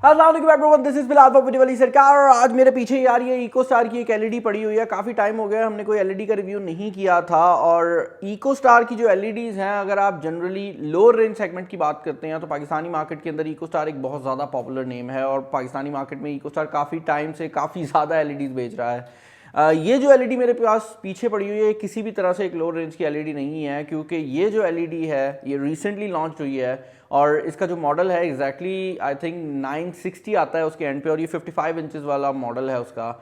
This is Bilal popular वाली सरकार। और आज मेरे पीछे यार ये इको स्टार की एक एलईडी पड़ी हुई है। काफ़ी टाइम हो गया हमने कोई एलईडी का रिव्यू नहीं किया था। और इको स्टार की जो एलईडीज़ हैं, अगर आप जनरली लोअर रेंज सेगमेंट की बात करते हैं तो पाकिस्तानी मार्केट के अंदर इको स्टार एक बहुत ज़्यादा पॉपुलर नेम है। और पाकिस्तानी मार्केट में इको स्टार काफ़ी टाइम से काफ़ी ज़्यादा एलईडीज़ बेच रहा है। ये जो एलईडी मेरे पास पीछे पड़ी हुई है किसी भी तरह से एक लो रेंज की एलईडी नहीं है, क्योंकि ये जो एलईडी है ये रिसेंटली लॉन्च हुई है और इसका जो मॉडल है एग्जैक्टली आई थिंक 960 आता है उसके एंड पे, और ये 55 इंचेस वाला मॉडल है उसका।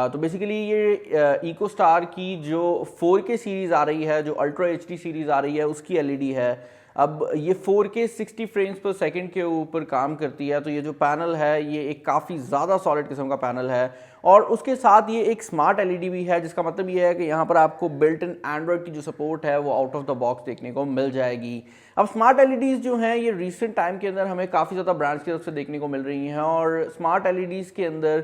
तो बेसिकली ये इको स्टार की जो 4K सीरीज़ आ रही है, जो अल्ट्रा HD सीरीज़ आ रही है, उसकी एलईडी है। अब ये 4K 60 फ्रेम्स पर सेकंड के ऊपर काम करती है। तो ये जो पैनल है ये एक काफ़ी ज़्यादा सॉलिड किस्म का पैनल है, और उसके साथ ये एक स्मार्ट एलईडी भी है, जिसका मतलब ये है कि यहाँ पर आपको बिल्ट इन एंड्रॉयड की जो सपोर्ट है वो आउट ऑफ द बॉक्स देखने को मिल जाएगी। अब स्मार्ट एलईडीज़ जो हैं ये रिसेंट टाइम के अंदर हमें काफ़ी ज़्यादा ब्रांड्स की तरफ से देखने को मिल रही हैं। और स्मार्ट एलईडीज़ के अंदर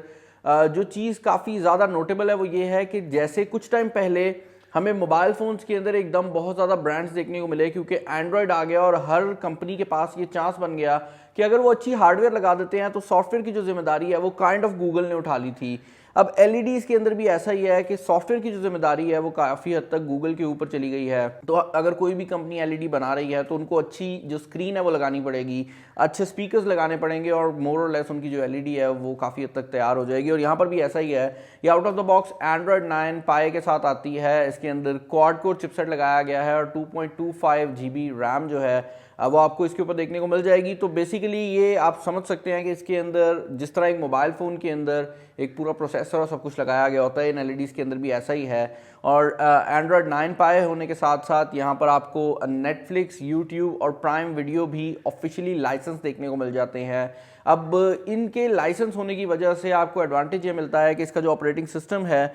जो चीज़ काफ़ी ज़्यादा नोटेबल है वो ये है कि जैसे कुछ टाइम पहले हमें मोबाइल फ़ोन्स के अंदर एकदम बहुत ज़्यादा ब्रांड्स देखने को मिले, क्योंकि एंड्रॉयड आ गया और हर कंपनी के पास ये चांस बन गया कि अगर वो अच्छी हार्डवेयर लगा देते हैं तो सॉफ्टवेयर की जो जिम्मेदारी है वो काइंड ऑफ गूगल ने उठा ली थी। अब एलईडीज़ के अंदर भी ऐसा ही है कि सॉफ्टवेयर की जो जिम्मेदारी है वो काफ़ी हद तक गूगल के ऊपर चली गई है। तो अगर कोई भी कंपनी एलईडी बना रही है तो उनको अच्छी जो स्क्रीन है वो लगानी पड़ेगी, अच्छे स्पीकर्स लगाने पड़ेंगे, और मोर और लेस उनकी जो एलईडी है वो काफ़ी हद तक तैयार हो जाएगी। और यहाँ पर भी ऐसा ही है, ये out of the box Android 9 पाई के साथ आती है। इसके अंदर क्वाड कोर चिपसेट लगाया गया है और 2.25 GB रैम जो है वो आपको इसके ऊपर देखने को मिल जाएगी। तो बेसिकली ये आप समझ सकते हैं कि इसके अंदर जिस तरह एक मोबाइल फ़ोन के अंदर एक पूरा प्रोसेसर और सब कुछ लगाया गया होता है, इन एलईडीज़ के अंदर भी ऐसा ही है। और एंड्रॉयड 9 पाए होने के साथ साथ यहाँ पर आपको नेटफ्लिक्स, यूट्यूब और प्राइम वीडियो भी ऑफिशियली लाइसेंस देखने को मिल जाते हैं। अब इनके लाइसेंस होने की वजह से आपको एडवांटेज ये मिलता है कि इसका जो ऑपरेटिंग सिस्टम है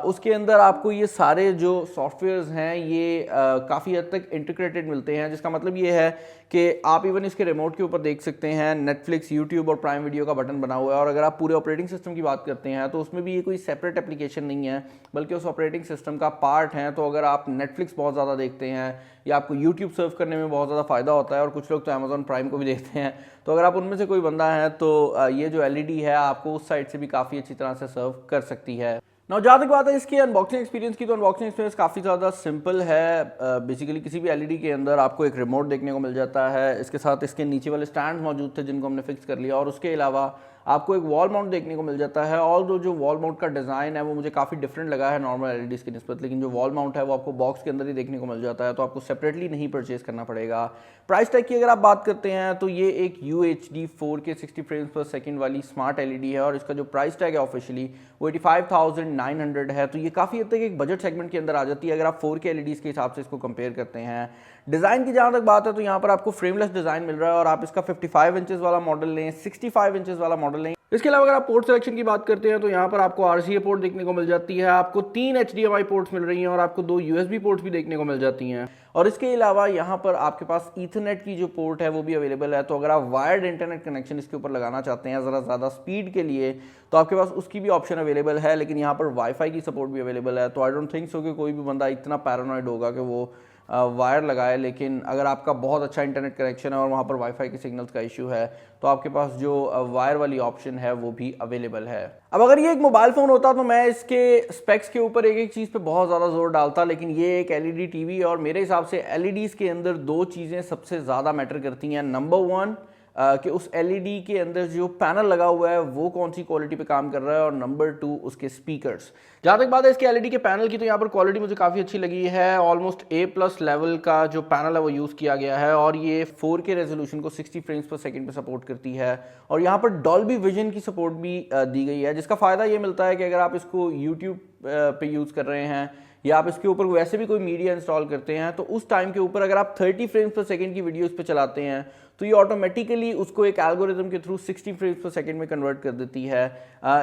उसके अंदर आपको ये सारे जो सॉफ्टवेयर्स हैं ये काफ़ी हद तक इंटीग्रेटेड मिलते हैं, जिसका मतलब ये है कि आप इवन इसके रिमोट के ऊपर देख सकते हैं नेटफ्लिक्स, यूट्यूब और प्राइम वीडियो का बटन बना हुआ है। और अगर आप पूरे ऑपरेटिंग सिस्टम की बात करते हैं तो उसमें भी ये कोई सेपरेट एप्लीकेशन नहीं है, बल्कि उस ऑपरेटिंग सिस्टम का पार्ट है। तो अगर आप नेटफ्लिक्स बहुत ज़्यादा देखते हैं या आपको यूट्यूब सर्व करने में बहुत ज़्यादा फ़ायदा होता है, और कुछ लोग तो अमेजॉन प्राइम को भी देखते हैं, तो अगर आप उनमें से कोई बंदा है तो ये जो एलईडी है आपको उस साइड से भी काफ़ी अच्छी तरह से सर्व कर सकती है। ना जहाँ तक बात है इसकी अनबॉक्सिंग एक्सपीरियंस की, तो अनबॉक्सिंग एक्सपीरियंस काफ़ी ज़्यादा सिंपल है। बेसिकली किसी भी एलईडी के अंदर आपको एक रिमोट देखने को मिल जाता है, इसके साथ इसके नीचे वाले स्टैंड मौजूद थे जिनको हमने फिक्स कर लिया, और उसके अलावा आपको एक वॉल माउंट देखने को मिल जाता है। ऑल जो वॉल माउंट का डिज़ाइन है वो मुझे काफ़ी डिफरेंट लगा है नॉर्मल एलईडीज़ की निस्बत, लेकिन जो वॉल माउंट है वो आपको बॉक्स के अंदर ही देखने को मिल जाता है, तो आपको सेपरेटली नहीं परचेज करना पड़ेगा। प्राइस टैग की अगर आप बात करते हैं तो ये एक UHD 4K 60 फ्रेम्स पर सेकंड वाली स्मार्ट एलईडी है, और इसका जो प्राइस टैग है ऑफिशियली वो 85,900 है। तो ये काफ़ी हद तक एक बजट सेगमेंट के अंदर आ जाती है अगर आप 4K एलईडीज़ के हिसाब से इसको कंपेयर करते हैं। डिज़ाइन की जहाँ तक बात है तो यहाँ पर आपको फ्रेमलेस डिज़ाइन मिल रहा है, और आप इसका 55 इंचेस वाला मॉडल लें, 65 इंचेस वाला मॉडल लें। इसके अलावा अगर आप पोर्ट सिलेक्शन की बात करते हैं तो यहाँ पर आपको RCA पोर्ट देखने को मिल जाती है, आपको 3 HDMI पोर्ट्स मिल रही हैं, और आपको 2 USB पोर्ट्स भी देखने को मिल जाती हैं। और इसके अलावा यहाँ पर आपके पास ईथरनेट की जो पोर्ट है वो भी अवेलेबल है। तो अगर आप वायर्ड इंटरनेट कनेक्शन इसके ऊपर लगाना चाहते हैं ज़रा ज़्यादा स्पीड के लिए, तो आपके पास उसकी भी ऑप्शन अवेलेबल है, लेकिन यहाँ पर वाईफाई की सपोर्ट भी अवेलेबल है। तो आई डोंट थिंक सो कि कोई भी बंदा इतना पैरानॉइड होगा कि वो वायर लगाए। लेकिन अगर आपका बहुत अच्छा इंटरनेट कनेक्शन है और वहाँ पर वाईफाई के सिग्नल्स का इशू है तो आपके पास जो वायर वाली ऑप्शन है वो भी अवेलेबल है। अब अगर ये एक मोबाइल फ़ोन होता तो मैं इसके स्पेक्स के ऊपर एक एक चीज़ पे बहुत ज़्यादा जोर डालता, लेकिन ये एक एलईडी टीवी, और मेरे हिसाब से एलईडीज़ के अंदर 2 चीज़ें सबसे ज़्यादा मैटर करती हैं। नंबर 1 कि उस एलईडी के अंदर जो पैनल लगा हुआ है वो कौन सी क्वालिटी पे काम कर रहा है, और नंबर 2 उसके स्पीकर्स। जहाँ तक बात है इसके एलईडी के पैनल की, तो यहाँ पर क्वालिटी मुझे काफ़ी अच्छी लगी है। ऑलमोस्ट A+ लेवल का जो पैनल है वो यूज़ किया गया है, और ये 4K रेजोल्यूशन को 60 फ्रेम्स पर सेकंड पे सपोर्ट करती है, और यहाँ पर डॉल्बी विजन की सपोर्ट भी दी गई है, जिसका फ़ायदा ये मिलता है कि अगर आप इसको यूट्यूब पे यूज़ कर रहे हैं या आप इसके ऊपर वैसे भी कोई मीडिया इंस्टॉल करते हैं, तो उस टाइम के ऊपर अगर आप 30 फ्रेम्स पर सेकंड की वीडियो इस पर चलाते हैं तो ये ऑटोमेटिकली उसको एक एल्गोरिथम के थ्रू 60 फ्रेम्स पर सेकंड में कन्वर्ट कर देती है।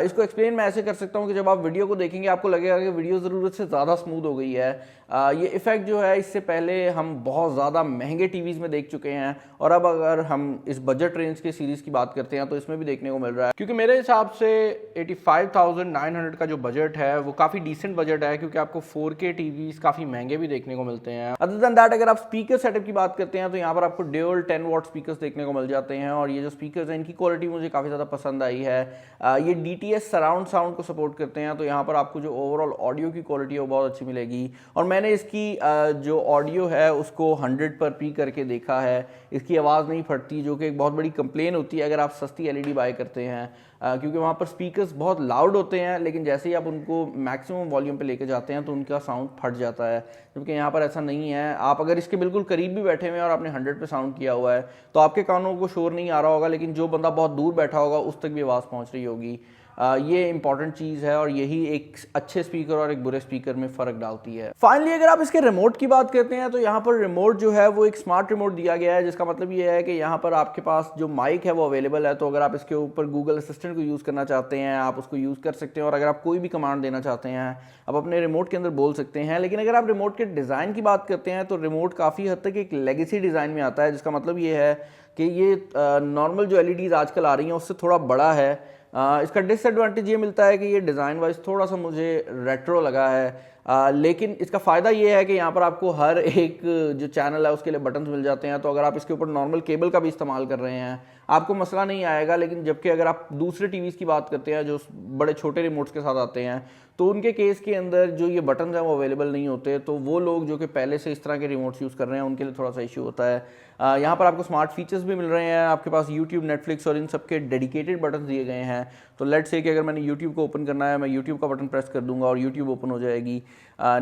इसको एक्सप्लेन मैं ऐसे कर सकता हूँ कि जब आप वीडियो को देखेंगे आपको लगेगा कि वीडियो ज़रूरत से ज़्यादा स्मूथ हो गई है। ये इफेक्ट जो है इससे पहले हम बहुत ज़्यादा महंगे टीवीज़ में देख चुके हैं, और अब अगर हम इस बजट रेंज के सीरीज़ की बात करते हैं तो इसमें भी देखने को मिल रहा है। क्योंकि मेरे हिसाब से 85,900 का जो बजट है वो काफ़ी डिसेंट बजट है, क्योंकि आपको 4K टीवीज़ काफ़ी महंगे भी देखने को मिलते हैं। अदर देन दैट अगर आप स्पीकर सेटअप की बात करते हैं तो यहाँ पर आपको ड्यूल 10 वॉट स्पीकर्स देखने को मिल जाते हैं और ये जो स्पीकर्स हैं इनकी क्वालिटी मुझे काफ़ी ज़्यादा पसंद आई है। ये DTS सराउंड साउंड को सपोर्ट करते हैं, तो यहाँ पर आपको जो ओवरऑल ऑडियो की क्वालिटी है वो बहुत अच्छी मिलेगी। और मैंने इसकी जो ऑडियो है उसको 100 पर पी करके देखा है, इसकी आवाज़ नहीं फटती, जो कि एक बहुत बड़ी कंप्लेन होती है अगर आप सस्ती LED बाय करते हैं, क्योंकि वहाँ पर स्पीकर्स बहुत लाउड होते हैं, लेकिन जैसे ही आप उनको मैक्सिमम वॉल्यूम पे लेके जाते हैं तो उनका साउंड फट जाता है, जबकि यहाँ पर ऐसा नहीं है। आप अगर इसके बिल्कुल करीब भी बैठे हुए हैं और आपने 100 पे साउंड किया हुआ है तो आपके कानों को शोर नहीं आ रहा होगा, लेकिन जो बंदा बहुत दूर बैठा होगा उस तक भी आवाज़ पहुँच रही होगी। ये इंपॉर्टेंट चीज़ है और यही एक अच्छे स्पीकर और एक बुरे स्पीकर में फ़र्क डालती है। फाइनली अगर आप इसके रिमोट की बात करते हैं तो यहाँ पर रिमोट जो है वो एक स्मार्ट रिमोट दिया गया है, जिसका मतलब ये है कि यहाँ पर आपके पास जो माइक है वो अवेलेबल है, तो अगर आप इसके ऊपर गूगल असिस्टेंट को यूज़ करना चाहते हैं आप उसको यूज़ कर सकते हैं, और अगर आप कोई भी कमांड देना चाहते हैं आप अपने रिमोट के अंदर बोल सकते हैं। लेकिन अगर आप रिमोट के डिज़ाइन की बात करते हैं तो रिमोट काफ़ी हद तक एक लेगेसी डिज़ाइन में आता है, जिसका मतलब ये है कि ये नॉर्मल जो LEDs आजकल आ रही हैं उससे थोड़ा बड़ा है। इसका डिसएडवांटेज ये मिलता है कि ये डिज़ाइन वाइज थोड़ा सा मुझे रेट्रो लगा है, लेकिन इसका फ़ायदा ये है कि यहाँ पर आपको हर एक जो चैनल है उसके लिए बटन्स मिल जाते हैं, तो अगर आप इसके ऊपर नॉर्मल केबल का भी इस्तेमाल कर रहे हैं आपको मसला नहीं आएगा। लेकिन जबकि अगर आप दूसरे टीवीज़ की बात करते हैं जो बड़े छोटे रिमोट्स के साथ आते हैं तो उनके केस के अंदर जो ये बटन्स हैं वो अवेलेबल नहीं होते, तो वो लोग जो कि पहले से इस तरह के रिमोट्स यूज़ कर रहे हैं उनके लिए थोड़ा सा इशू होता है। यहाँ पर आपको स्मार्ट फीचर्स भी मिल रहे हैं, आपके पास YouTube, Netflix और इन सब के डेडिकेटेड बटन दिए गए हैं। तो लेट्स से कि अगर मैंने YouTube को ओपन करना है मैं YouTube का बटन प्रेस कर दूंगा और YouTube ओपन हो जाएगी।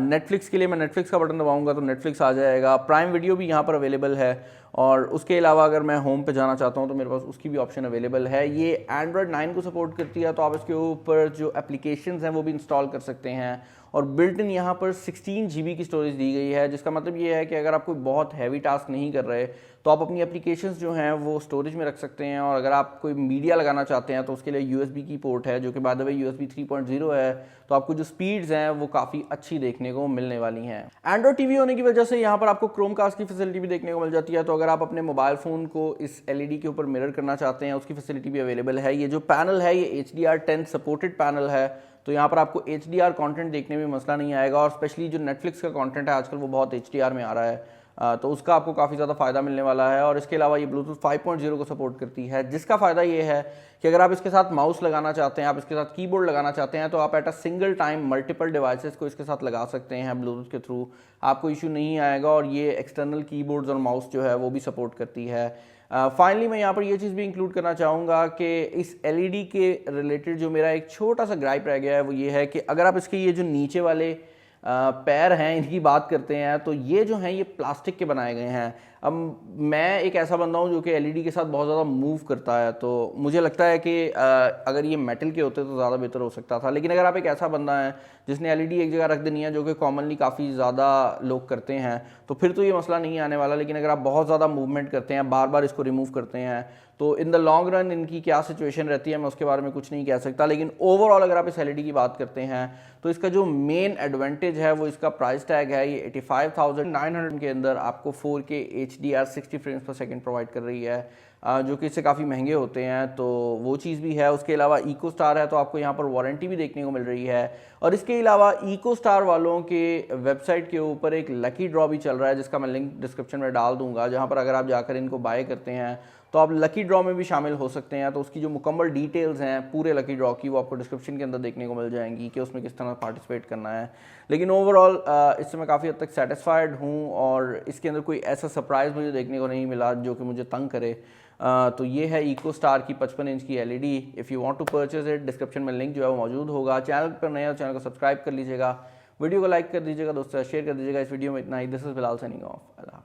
Netflix के लिए मैं Netflix का बटन दबाऊंगा तो Netflix आ जाएगा। प्राइम वीडियो भी यहाँ पर अवेलेबल है, और उसके अलावा अगर मैं होम पे जाना चाहता हूँ तो मेरे पास उसकी भी ऑप्शन अवेलेबल है। ये Android 9 को सपोर्ट करती है, तो आप इसके ऊपर जो एप्लीकेशंस हैं वो भी इंस्टॉल कर सकते हैं, और बिल्ट इन यहाँ पर 16 GB की स्टोरेज दी गई है, जिसका मतलब ये है कि अगर आप कोई बहुत हैवी टास्क नहीं कर रहे तो आप अपनी एप्लीकेशंस जो हैं वो स्टोरेज में रख सकते हैं। और अगर आप कोई मीडिया लगाना चाहते हैं तो उसके लिए USB की पोर्ट है, जो कि बाय द वे USB 3.0 है, तो आपको जो स्पीड्स हैं वो काफ़ी अच्छी देखने को मिलने वाली हैं। एंड्रॉइड टीवी होने की वजह से यहाँ पर आपको क्रोमकास्ट की फैसिलिटी भी देखने को मिल जाती है, तो अगर आप अपने मोबाइल फ़ोन को इस LED के ऊपर मिरर करना चाहते हैं उसकी फैसिलिटी भी अवेलेबल है। ये जो पैनल है ये HDR10 सपोर्टेड पैनल है, तो यहाँ पर आपको HDR कंटेंट देखने में मसला नहीं आएगा, और स्पेशली जो नेटफ्लिक्स का कंटेंट है आजकल वो बहुत HDR में आ रहा है, तो उसका आपको काफ़ी ज़्यादा फ़ायदा मिलने वाला है। और इसके अलावा ये ब्लूटूथ 5.0 को सपोर्ट करती है, जिसका फ़ायदा ये है कि अगर आप इसके साथ माउस लगाना चाहते हैं, आप इसके साथ कीबोर्ड लगाना चाहते हैं, तो आप at a single time multiple devices को इसके साथ लगा सकते हैं ब्लूटूथ के थ्रू, आपको इशू नहीं आएगा। और ये एक्सटर्नल कीबोर्ड्स और माउस जो है वो भी सपोर्ट करती है। फाइनली मैं यहाँ पर ये चीज़ भी इंक्लूड करना चाहूँगा कि इस LED के रिलेटेड जो मेरा एक छोटा सा ग्राइप रह गया है वो ये है कि अगर आप इसके ये जो नीचे वाले पैर हैं इनकी बात करते हैं तो ये जो हैं ये प्लास्टिक के बनाए गए हैं। अब मैं एक ऐसा बंदा हूँ जो कि LED के साथ बहुत ज़्यादा मूव करता है, तो मुझे लगता है कि अगर ये मेटल के होते तो ज़्यादा बेहतर हो सकता था। लेकिन अगर आप एक ऐसा बंदा है जिसने LED एक जगह रख देनी है, जो कि कॉमनली काफ़ी ज़्यादा लोग करते हैं, तो फिर तो ये मसला नहीं आने वाला। लेकिन अगर आप बहुत ज़्यादा मूवमेंट करते हैं, बार बार इसको रिमूव करते हैं, तो इन द लॉन्ग रन इनकी क्या सिचुएशन रहती है मैं उसके बारे में कुछ नहीं कह सकता। लेकिन ओवरऑल अगर आप इस LED की बात करते हैं तो इसका जो मेन एडवांटेज है वो इसका प्राइस टैग है। ये 85,900 के अंदर आपको 4K HDR 60 फ्रेम्स पर सेकंड प्रोवाइड कर रही है, जो कि इससे काफ़ी महंगे होते हैं, तो वो चीज़ भी है। उसके अलावा इको स्टार है, तो आपको यहाँ पर वारंटी भी देखने को मिल रही है। और इसके अलावा इको स्टार वालों के वेबसाइट के ऊपर एक लकी ड्रॉ भी चल रहा है, जिसका मैं लिंक डिस्क्रिप्शन में डाल दूंगा, जहाँ पर अगर आप जाकर इनको बाय करते हैं तो आप लकी ड्रॉ में भी शामिल हो सकते हैं। तो उसकी जो मुकम्मल डिटेल्स हैं पूरे लकी ड्रॉ की वो आपको डिस्क्रिप्शन के अंदर देखने को मिल जाएंगी कि उसमें किस तरह पार्टिसिपेट करना है। लेकिन ओवरऑल इससे मैं काफ़ी हद तक सेटिस्फाइड हूँ, और इसके अंदर कोई ऐसा सरप्राइज़ मुझे देखने को नहीं मिला जो कि मुझे तंग करे। तो ये है इको स्टार की 55 इंच की LED। If you want to purchase it, description में लिंक जो है वो मौजूद होगा। चैनल पर नए हो चैनल को सब्सक्राइब कर लीजिएगा, वीडियो को लाइक कर दीजिएगा, दोस्तों शेयर कर दीजिएगा। इस वीडियो में इतना ही। This is Bilal signing of.